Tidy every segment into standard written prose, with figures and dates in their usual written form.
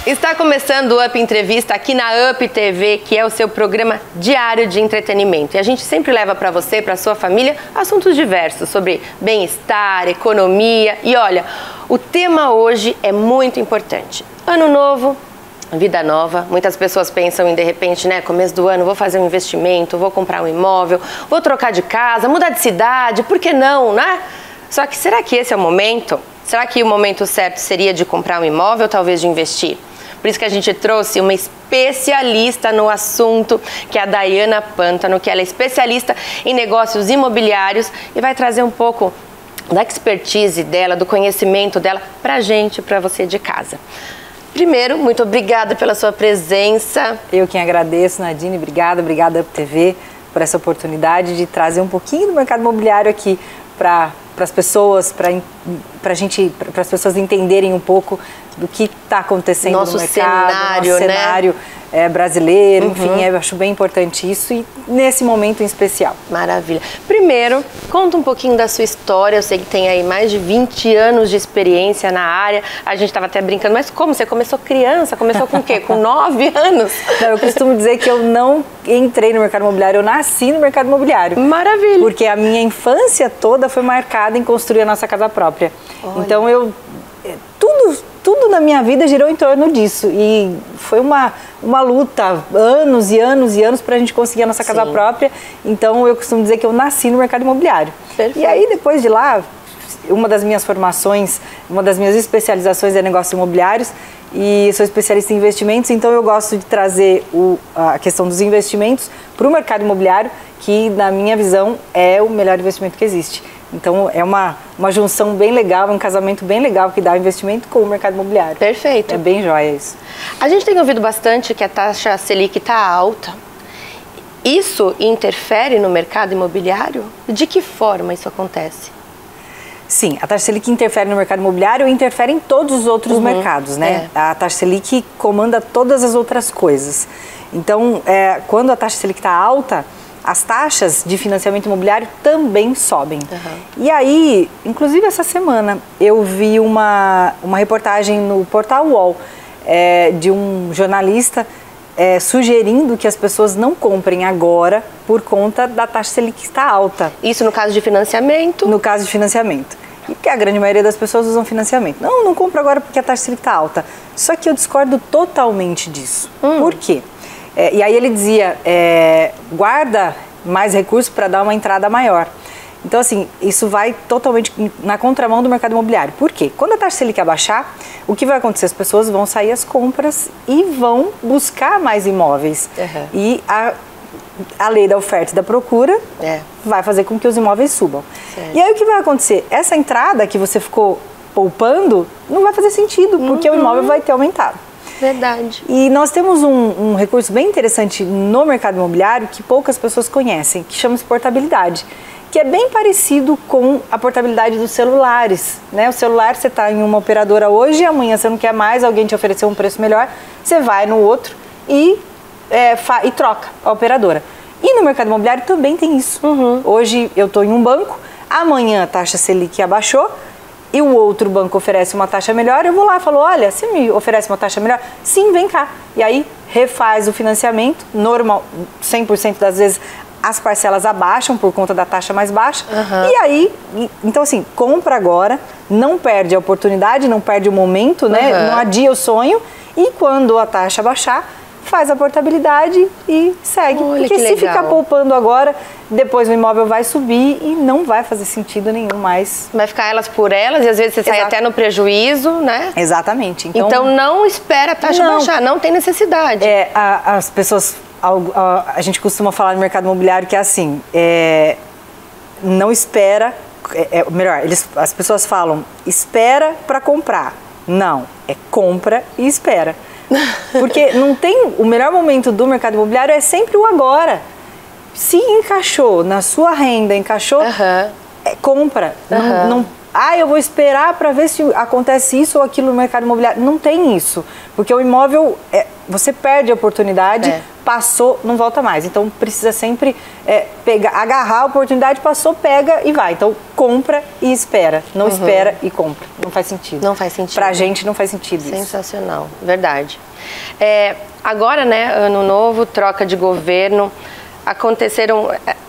Está começando o Up Entrevista aqui na Up TV, que é o seu programa diário de entretenimento. E a gente sempre leva para você, para sua família, assuntos diversos sobre bem-estar, economia. E olha, o tema hoje é muito importante. Ano novo, vida nova. Muitas pessoas pensam em, de repente, né, começo do ano, vou fazer um investimento, vou comprar um imóvel, vou trocar de casa, mudar de cidade, por que não, né? Só que será que esse é o momento? Será que o momento certo seria de comprar um imóvel ou talvez de investir? Por isso que a gente trouxe uma especialista no assunto, que é a Daiana Pantano, que ela é especialista em negócios imobiliários e vai trazer um pouco da expertise dela, do conhecimento dela pra gente, pra você de casa. Primeiro, muito obrigada pela sua presença. Eu quem agradeço, Nadine, obrigada Up TV por essa oportunidade de trazer um pouquinho do mercado imobiliário aqui para as pessoas, para as pessoas entenderem um pouco do que está acontecendo no mercado, nosso cenário brasileiro, enfim, eu acho bem importante isso e nesse momento em especial. Maravilha. Primeiro, conta um pouquinho da sua história, eu sei que tem aí mais de 20 anos de experiência na área, a gente estava até brincando, mas como? Você começou criança? Começou com o quê? Com 9 anos? Não, eu costumo dizer que eu não entrei no mercado imobiliário, eu nasci no mercado imobiliário. Maravilha. Porque a minha infância toda foi marcada em construir a nossa casa própria. Olha. Então tudo na minha vida girou em torno disso e foi uma luta, anos e anos e anos para a gente conseguir a nossa casa própria. Então eu costumo dizer que eu nasci no mercado imobiliário. Perfeito. E aí depois de lá, uma das minhas formações, uma das minhas especializações é negócios imobiliários e sou especialista em investimentos, então eu gosto de trazer a questão dos investimentos para o mercado imobiliário, que na minha visão é o melhor investimento que existe. Então é uma junção bem legal, um casamento bem legal que dá o investimento com o mercado imobiliário. Perfeito. É bem jóia isso. A gente tem ouvido bastante que a taxa Selic está alta. Isso interfere no mercado imobiliário? De que forma isso acontece? Sim, a taxa Selic interfere no mercado imobiliário e interfere em todos os outros mercados, né? A taxa Selic comanda todas as outras coisas. Então, quando a taxa Selic está alta, as taxas de financiamento imobiliário também sobem. E aí, inclusive essa semana, eu vi uma reportagem no portal UOL de um jornalista sugerindo que as pessoas não comprem agora por conta da taxa Selic que está alta. Isso no caso de financiamento? No caso de financiamento. E que a grande maioria das pessoas usam financiamento. Não compra agora porque a taxa Selic está alta. Só que eu discordo totalmente disso. Por quê? E aí ele dizia, guarda mais recursos para dar uma entrada maior. Então, assim, isso vai totalmente na contramão do mercado imobiliário. Por quê? Quando a taxa Selic abaixar, o que vai acontecer? As pessoas vão sair às compras e vão buscar mais imóveis. E a lei da oferta e da procura vai fazer com que os imóveis subam. E aí o que vai acontecer? Essa entrada que você ficou poupando não vai fazer sentido, porque o imóvel vai ter aumentado. Verdade. E nós temos um recurso bem interessante no mercado imobiliário que poucas pessoas conhecem, que chama-se portabilidade, que é bem parecido com a portabilidade dos celulares, né? O celular, você está em uma operadora hoje, amanhã você não quer mais, alguém te ofereceu um preço melhor, você vai no outro e troca a operadora. E no mercado imobiliário também tem isso. Hoje eu estou em um banco, amanhã a taxa Selic abaixou, e o outro banco oferece uma taxa melhor, eu vou lá e falo, olha, você me oferece uma taxa melhor? Sim, vem cá. E aí refaz o financiamento, normal, 100% das vezes as parcelas abaixam por conta da taxa mais baixa. E aí, então assim, compra agora, não perde a oportunidade, não perde o momento, né? Não adia o sonho. E quando a taxa baixar, faz a portabilidade e segue. Olha, porque se ficar poupando agora, depois o imóvel vai subir e não vai fazer sentido nenhum mais. Vai ficar elas por elas e às vezes você sai até no prejuízo, né? Exatamente. Então não espera a taxa baixar, não tem necessidade. As pessoas, a gente costuma falar no mercado imobiliário que é assim, não espera, melhor, as pessoas falam, espera para comprar. Não, compra e espera. Porque não tem, o melhor momento do mercado imobiliário é sempre o agora. Se encaixou na sua renda, encaixou, compra. Eu vou esperar para ver se acontece isso ou aquilo no mercado imobiliário. Não tem isso, porque o imóvel, você perde a oportunidade passou, não volta mais. Então precisa sempre agarrar a oportunidade, passou, pega e vai. Então compra e espera, não espera e compra. Não faz sentido. Não faz sentido. Pra gente não faz sentido isso. Sensacional, verdade. Agora, né, ano novo, troca de governo,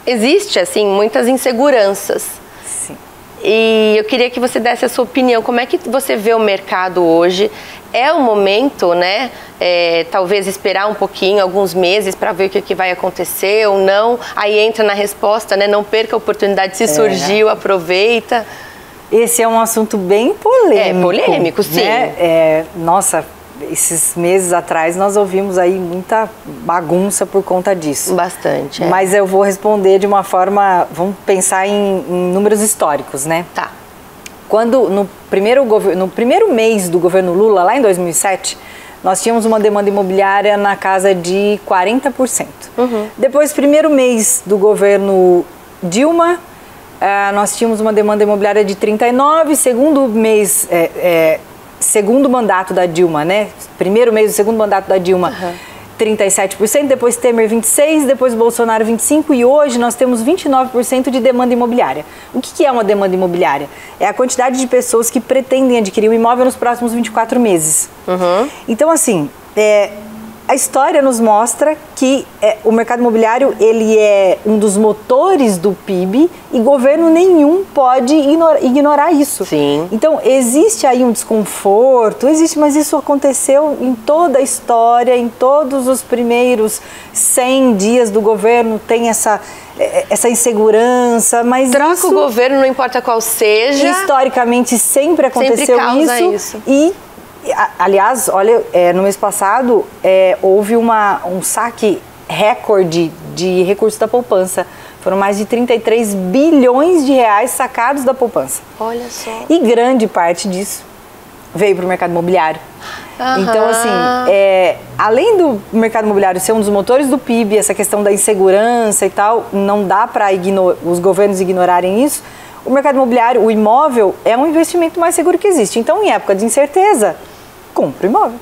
existe assim muitas inseguranças. Sim. E eu queria que você desse a sua opinião. Como é que você vê o mercado hoje? É o momento, né? Talvez esperar um pouquinho, alguns meses, para ver o que vai acontecer ou não. Aí entra na resposta, né? Não perca a oportunidade, se surgiu, aproveita. Esse é um assunto bem polêmico. Polêmico, sim. Né? Nossa, esses meses atrás nós ouvimos aí muita bagunça por conta disso. Bastante. Mas eu vou responder de uma forma, vamos pensar em números históricos, né? Tá. Quando no primeiro mês do governo Lula, lá em 2007, nós tínhamos uma demanda imobiliária na casa de 40%. Depois, primeiro mês do governo Dilma, nós tínhamos uma demanda imobiliária de 39%, segundo mês, segundo mandato da Dilma, né? Primeiro mês do segundo mandato da Dilma, 37%, depois Temer 26%, depois Bolsonaro 25% e hoje nós temos 29% de demanda imobiliária. O que é uma demanda imobiliária? É a quantidade de pessoas que pretendem adquirir um imóvel nos próximos 24 meses. Então, assim, a história nos mostra que o mercado imobiliário ele é um dos motores do PIB e governo nenhum pode ignorar isso. Sim. Então, existe aí um desconforto, mas isso aconteceu em toda a história, em todos os primeiros 100 dias do governo tem essa insegurança, mas troca o governo, não importa qual seja. Historicamente sempre aconteceu sempre causa isso. E aliás, olha, no mês passado houve um saque recorde de recursos da poupança. Foram mais de 33 bilhões de reais sacados da poupança. Olha só. E grande parte disso veio para o mercado imobiliário. Então, assim, além do mercado imobiliário ser um dos motores do PIB, essa questão da insegurança e tal, não dá para os governos ignorarem isso. O mercado imobiliário, o imóvel, é um investimento mais seguro que existe. Então, em época de incerteza, compra o imóvel.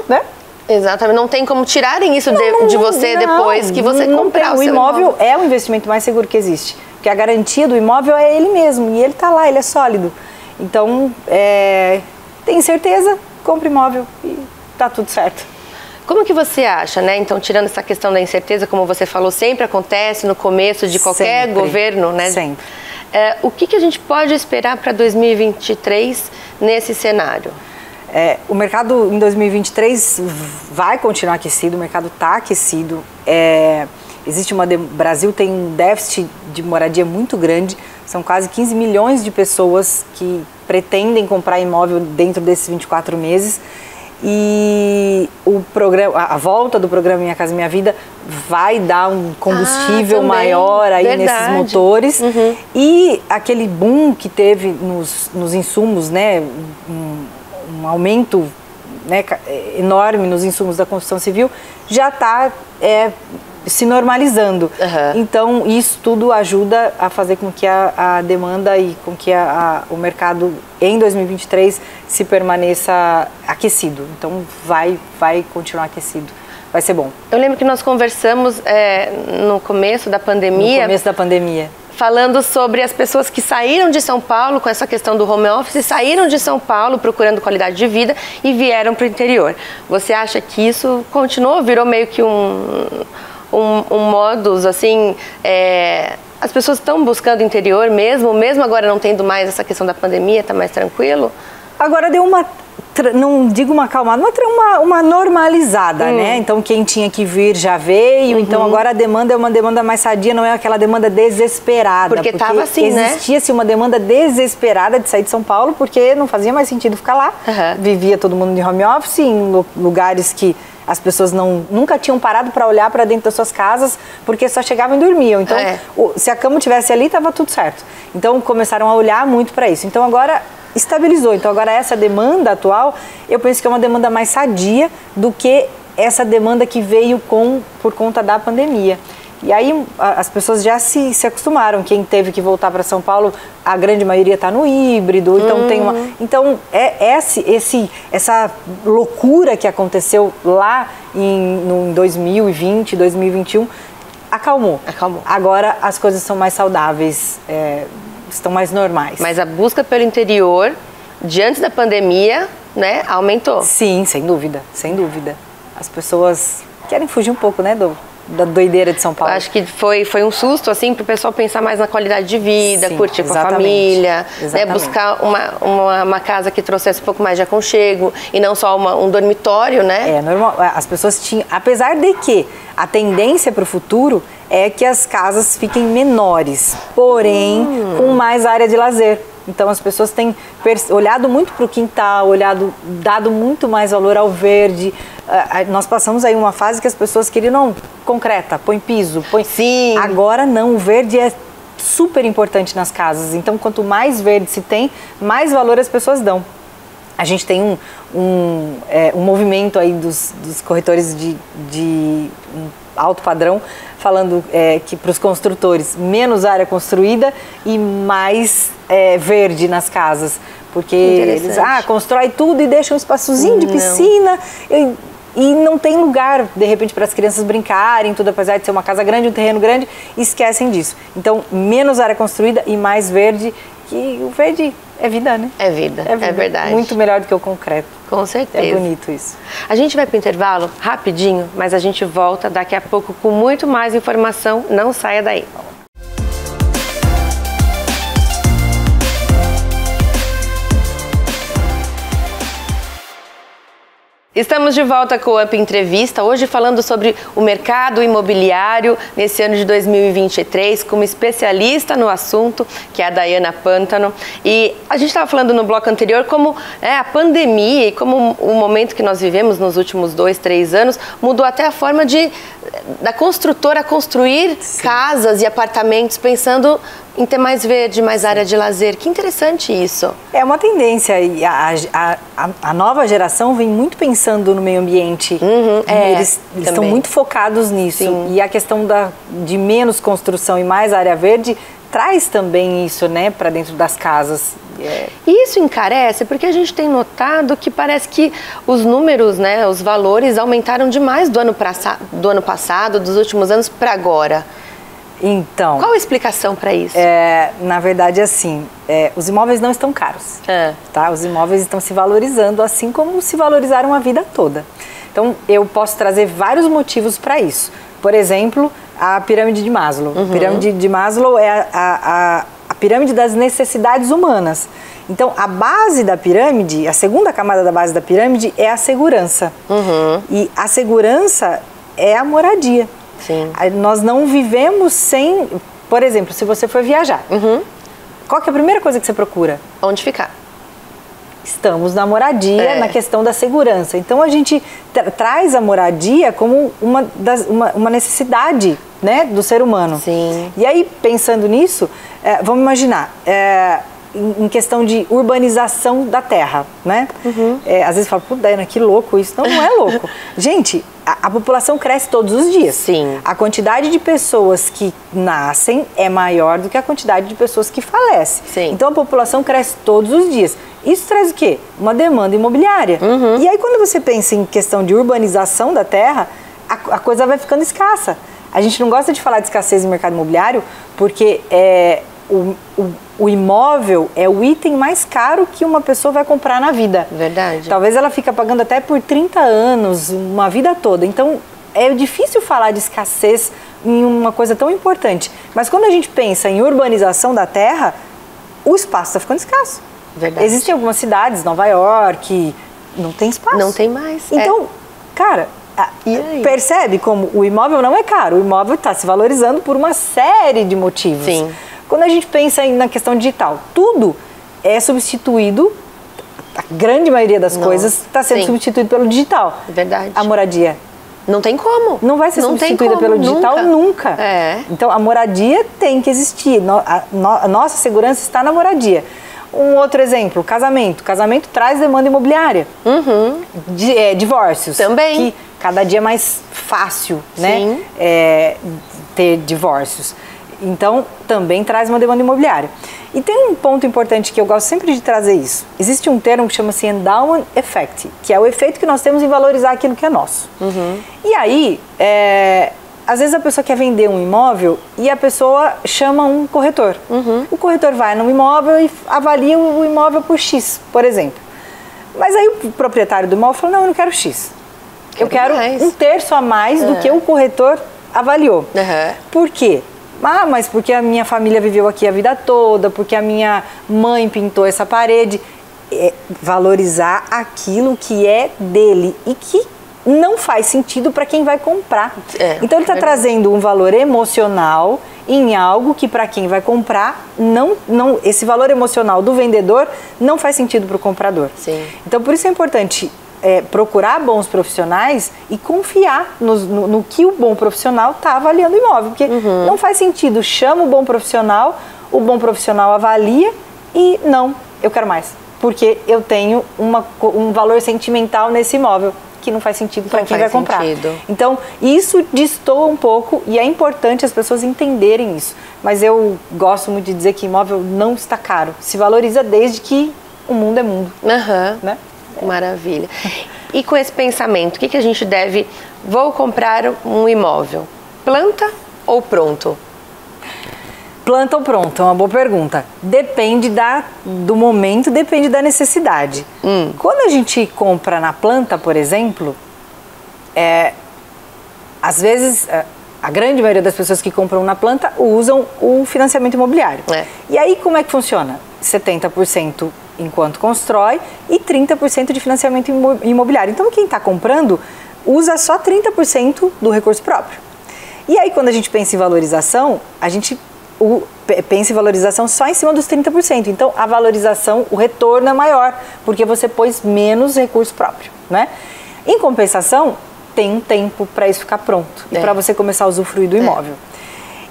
Né? Exatamente. Não tem como tirarem isso de você depois que você comprar o seu imóvel. É o investimento mais seguro que existe. Porque a garantia do imóvel é ele mesmo. E ele está lá, ele é sólido. Então, tem certeza, compra imóvel e tá tudo certo. Como que você acha, né? Então, tirando essa questão da incerteza, como você falou, sempre acontece no começo de qualquer governo, né? Sempre. O que a gente pode esperar para 2023 nesse cenário? O mercado em 2023 vai continuar aquecido, o mercado está aquecido. O Brasil tem um déficit de moradia muito grande, são quase 15 milhões de pessoas que pretendem comprar imóvel dentro desses 24 meses. E a volta do programa Minha Casa Minha Vida vai dar um combustível maior aí nesses motores. E aquele boom que teve nos insumos, né, um aumento, né, enorme nos insumos da construção civil, já está se normalizando. Então, isso tudo ajuda a fazer com que a demanda e com que o mercado em 2023 se permaneça aquecido. Então, vai continuar aquecido. Vai ser bom. Eu lembro que nós conversamos no começo da pandemia. Falando sobre as pessoas que saíram de São Paulo com essa questão do home office, saíram de São Paulo procurando qualidade de vida e vieram para o interior. Você acha que isso continuou, virou meio que um modus, assim, as pessoas estão buscando interior mesmo agora não tendo mais essa questão da pandemia, está mais tranquilo? Agora deu não digo uma acalmada, uma normalizada, né? Então quem tinha que vir já veio, então agora a demanda é uma demanda mais sadia, não é aquela demanda desesperada. Porque estava assim, existia-se uma demanda desesperada de sair de São Paulo, porque não fazia mais sentido ficar lá. Vivia todo mundo de home office, em lugares que as pessoas nunca tinham parado para olhar para dentro das suas casas, porque só chegavam e dormiam. Então, se a cama estivesse ali, estava tudo certo. Então, começaram a olhar muito para isso. Então, agora estabilizou. Então, agora essa demanda atual, eu penso que é uma demanda mais sadia do que essa demanda que veio por conta da pandemia. E aí as pessoas já se acostumaram. Quem teve que voltar para São Paulo, a grande maioria está no híbrido. Então tem uma. Então essa loucura que aconteceu lá em 2020, 2021 acalmou. Agora as coisas são mais saudáveis, estão mais normais. Mas a busca pelo interior, diante da pandemia, né, aumentou. Sim, sem dúvida, sem dúvida. As pessoas querem fugir um pouco, né, da doideira de São Paulo. Eu acho que foi um susto, assim, para o pessoal pensar mais na qualidade de vida, sim, curtir com a família, né, buscar uma casa que trouxesse um pouco mais de aconchego e não só um dormitório, né? É normal. As pessoas tinham, apesar de que a tendência para o futuro é que as casas fiquem menores, porém com mais área de lazer. Então as pessoas têm olhado muito para o quintal, dado muito mais valor ao verde. Nós passamos aí uma fase que as pessoas queriam, não, concreta, põe piso, põe... Sim. Agora não, o verde é super importante nas casas. Então quanto mais verde se tem, mais valor as pessoas dão. A gente tem um movimento aí dos corretores de alto padrão, falando que para os construtores menos área construída e mais verde nas casas, porque eles constrói tudo e deixa um espaçozinho de piscina e não tem lugar de repente para as crianças brincarem, tudo, apesar de ser uma casa grande, um terreno grande, esquecem disso. Então menos área construída e mais verde, que o verde é vida, né? É vida, é verdade. Muito melhor do que o concreto. Com certeza. É bonito isso. A gente vai para o intervalo rapidinho, mas a gente volta daqui a pouco com muito mais informação. Não saia daí. Estamos de volta com o Up Entrevista, hoje falando sobre o mercado imobiliário nesse ano de 2023, com uma especialista no assunto, que é a Dayana Pantano. E a gente estava falando no bloco anterior como a pandemia e como o momento que nós vivemos nos últimos 2, 3 anos mudou até a forma da construtora construir casas e apartamentos pensando em ter mais verde, mais área de lazer. Que interessante isso. É uma tendência e a nova geração vem muito pensando no meio ambiente. Eles estão muito focados nisso. Sim. E a questão de menos construção e mais área verde traz também isso, né, para dentro das casas. E isso encarece porque a gente tem notado que parece que os números, né, os valores aumentaram demais do ano passado, dos últimos anos para agora. Então, qual a explicação para isso? Na verdade, assim, os imóveis não estão caros, tá? Os imóveis estão se valorizando assim como se valorizaram a vida toda. Então, eu posso trazer vários motivos para isso. Por exemplo, a pirâmide de Maslow. A pirâmide de Maslow é a pirâmide das necessidades humanas. Então, a base da pirâmide, a segunda camada da base da pirâmide é a segurança. E a segurança é a moradia. Sim. Nós não vivemos sem... Por exemplo, se você for viajar, qual que é a primeira coisa que você procura? Onde ficar. Estamos na moradia, na questão da segurança. Então, a gente traz a moradia como uma necessidade, né, do ser humano. Sim. E aí, pensando nisso, vamos imaginar... em questão de urbanização da terra, né? Às vezes fala, pô, Dayana, que louco isso. Não, não é louco. Gente, a população cresce todos os dias. Sim. A quantidade de pessoas que nascem é maior do que a quantidade de pessoas que falecem. Sim. Então a população cresce todos os dias. Isso traz o quê? Uma demanda imobiliária. E aí quando você pensa em questão de urbanização da terra, a coisa vai ficando escassa. A gente não gosta de falar de escassez no mercado imobiliário porque o imóvel é o item mais caro que uma pessoa vai comprar na vida. Verdade. Talvez ela fique pagando até por 30 anos, uma vida toda. Então, é difícil falar de escassez em uma coisa tão importante. Mas quando a gente pensa em urbanização da terra, o espaço está ficando escasso. Verdade. Existem algumas cidades, Nova York, não tem espaço. Não tem mais. Então, cara... percebe como o imóvel não é caro, o imóvel está se valorizando por uma série de motivos. Sim. Quando a gente pensa na questão digital, tudo é substituído, a grande maioria das coisas está sendo substituído pelo digital. Verdade. A moradia. Não tem como. Não vai ser substituída pelo digital nunca. Então a moradia tem que existir, a nossa segurança está na moradia. Um outro exemplo, casamento. Casamento traz demanda imobiliária. Divórcios. Também. Que cada dia é mais fácil, né? ter divórcios. Então, também traz uma demanda imobiliária. E tem um ponto importante que eu gosto sempre de trazer isso. Existe um termo que chama-se endowment effect, que é o efeito que nós temos em valorizar aquilo que é nosso. E aí, às vezes a pessoa quer vender um imóvel e a pessoa chama um corretor. O corretor vai no imóvel e avalia o imóvel por X, por exemplo. Mas aí o proprietário do imóvel falou, não, eu não quero X. Eu quero um terço a mais do que o corretor avaliou. Por quê? Ah, mas porque a minha família viveu aqui a vida toda, porque a minha mãe pintou essa parede. É valorizar aquilo que é dele e que não faz sentido para quem vai comprar. Então ele está trazendo um valor emocional em algo que para quem vai comprar, esse valor emocional do vendedor não faz sentido para o comprador. Então por isso é importante procurar bons profissionais e confiar no que o bom profissional está avaliando o imóvel. Porque não faz sentido, chama o bom profissional avalia e não, eu quero mais. Porque eu tenho um valor sentimental nesse imóvel que não faz sentido para quem vai comprar. Então, isso destoa um pouco e é importante as pessoas entenderem isso. Mas eu gosto muito de dizer que imóvel não está caro. Se valoriza desde que o mundo é mundo. Né? Maravilha. E com esse pensamento, o que a gente deve... Vou comprar um imóvel. Planta ou pronto? Planta ou pronto? É uma boa pergunta. Depende do momento, depende da necessidade. Quando a gente compra na planta, por exemplo, às vezes... A grande maioria das pessoas que compram na planta usam o financiamento imobiliário. E aí, como é que funciona? 70% enquanto constrói e 30% de financiamento imobiliário. Então, quem está comprando usa só 30% do recurso próprio. E aí, quando a gente pensa em valorização, a gente pensa em valorização só em cima dos 30%. Então, a valorização, o retorno é maior, porque você pôs menos recurso próprio, né? Em compensação, tem um tempo para isso ficar pronto e para você começar a usufruir do imóvel.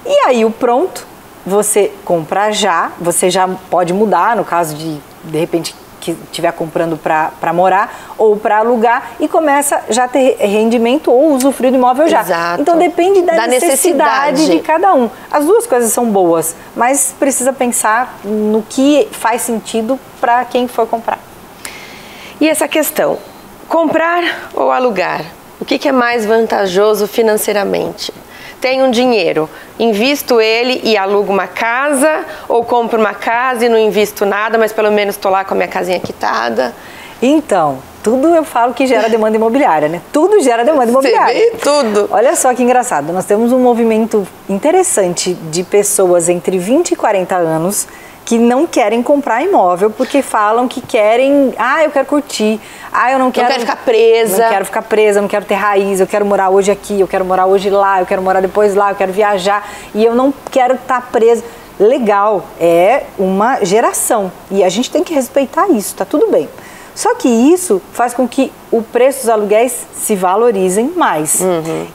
E aí o pronto, você compra já, você já pode mudar no caso de repente que estiver comprando para morar ou para alugar e começa já a ter rendimento ou usufruir do imóvel já. Então depende da necessidade de cada um. As duas coisas são boas, mas precisa pensar no que faz sentido para quem for comprar. E essa questão, comprar ou alugar? O que é mais vantajoso financeiramente? Tenho dinheiro, invisto ele e alugo uma casa, ou compro uma casa e não invisto nada, mas pelo menos estou lá com a minha casinha quitada? Então, tudo eu falo que gera demanda imobiliária, né? Tudo gera demanda imobiliária. Você vê tudo. Olha só que engraçado, nós temos um movimento interessante de pessoas entre 20 e 40 anos que não querem comprar imóvel porque falam que querem, eu quero curtir, eu não quero ficar presa. Não quero ficar presa, não quero ter raiz, eu quero morar hoje aqui, eu quero morar hoje lá, eu quero morar depois lá, eu quero viajar e eu não quero estar presa. Legal, é uma geração e a gente tem que respeitar isso, tá tudo bem. Só que isso faz com que o preço dos aluguéis se valorizem mais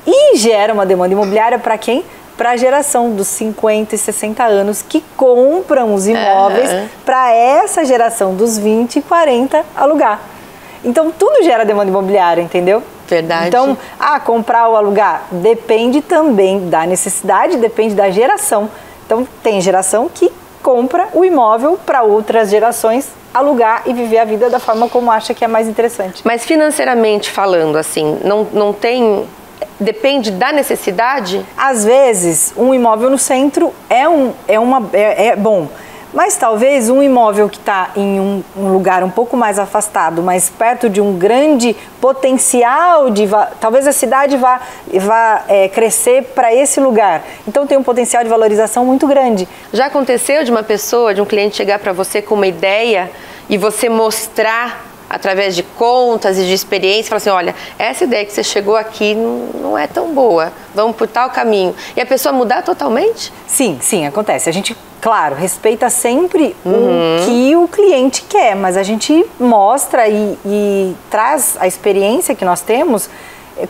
e gera uma demanda imobiliária para quem? Para a geração dos 50 e 60 anos que compram os imóveis para essa geração dos 20 e 40 alugar. Então, tudo gera demanda imobiliária, entendeu? Verdade. Então, comprar ou alugar depende também da necessidade, depende da geração. Então, tem geração que compra o imóvel para outras gerações alugar e viver a vida da forma como acha que é mais interessante. Mas financeiramente falando, assim, não tem... Depende da necessidade? Às vezes, um imóvel no centro é bom, mas talvez um imóvel que está em um lugar um pouco mais afastado, mas perto de um grande potencial, talvez a cidade vá crescer para esse lugar. Então tem um potencial de valorização muito grande. Já aconteceu de um cliente chegar para você com uma ideia e você mostrar através de contas e de experiência, fala assim, olha, essa ideia que você chegou aqui não é tão boa, vamos por tal caminho. E a pessoa mudar totalmente? Sim, acontece. A gente, claro, respeita sempre o que o cliente quer, mas a gente mostra e traz a experiência que nós temos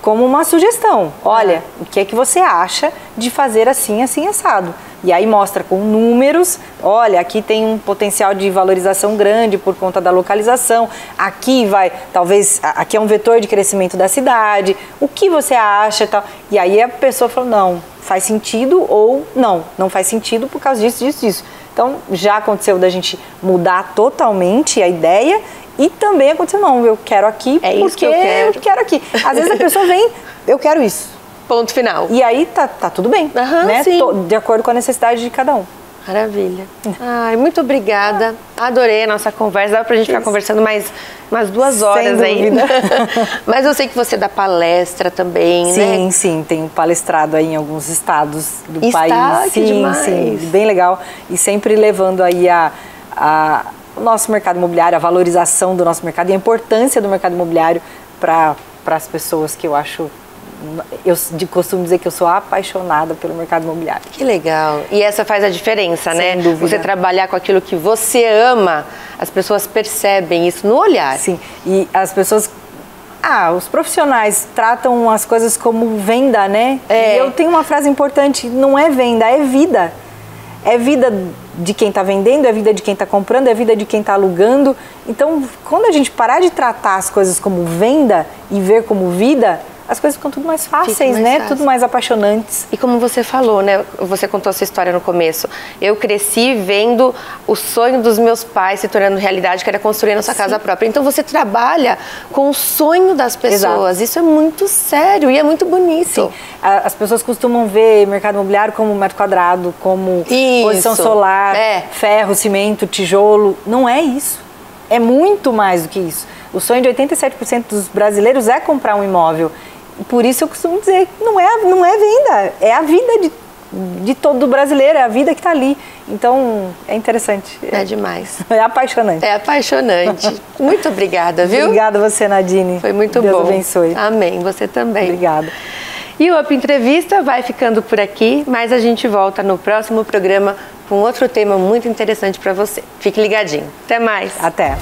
como uma sugestão. Olha, o que é que você acha de fazer assim, assim, assado? E aí mostra com números, olha, aqui tem um potencial de valorização grande por conta da localização, aqui vai, talvez, aqui é um vetor de crescimento da cidade, o que você acha e tal. E aí a pessoa falou, não, faz sentido ou não faz sentido por causa disso, disso, disso. Então, já aconteceu da gente mudar totalmente a ideia e também aconteceu, não, eu quero aqui porque eu quero aqui. Às vezes a pessoa vem, eu quero isso. Ponto final. E aí tá tudo bem, né? Sim. De acordo com a necessidade de cada um. Maravilha. Ai, muito obrigada. Adorei a nossa conversa. Dá pra gente ficar conversando mais umas 2 horas ainda. Mas eu sei que você dá palestra também, né? Sim, tenho palestrado aí em alguns estados do país. Sim, bem legal. E sempre levando aí o nosso mercado imobiliário, a valorização do nosso mercado e a importância do mercado imobiliário para as pessoas que eu acho... Eu costumo dizer que eu sou apaixonada pelo mercado imobiliário. Que legal. E essa faz a diferença, né? Sem dúvida. Você trabalhar com aquilo que você ama, as pessoas percebem isso no olhar. Sim, e as pessoas... os profissionais tratam as coisas como venda, né? E eu tenho uma frase importante, não é venda, é vida. É vida de quem está vendendo, é vida de quem está comprando, é vida de quem está alugando. Então, quando a gente parar de tratar as coisas como venda e ver como vida, as coisas ficam tudo mais fáceis, né? Tudo mais apaixonantes. E como você falou, né? Você contou a sua história no começo. Eu cresci vendo o sonho dos meus pais se tornando realidade, que era construir a nossa casa própria. Então você trabalha com o sonho das pessoas. Exato. Isso é muito sério e é muito bonito. Sim. As pessoas costumam ver mercado imobiliário como metro quadrado, como posição solar, ferro, cimento, tijolo. Não é isso. É muito mais do que isso. O sonho de 87% dos brasileiros é comprar um imóvel. Por isso eu costumo dizer que não é venda, é a vida de todo brasileiro, é a vida que está ali. Então, é interessante. É demais. É apaixonante. É apaixonante. Muito obrigada, viu? Obrigada a você, Nadine. Foi muito bom. Deus abençoe. Amém, você também. Obrigada. E o Up Entrevista vai ficando por aqui, mas a gente volta no próximo programa com outro tema muito interessante para você. Fique ligadinho. Até mais. Até.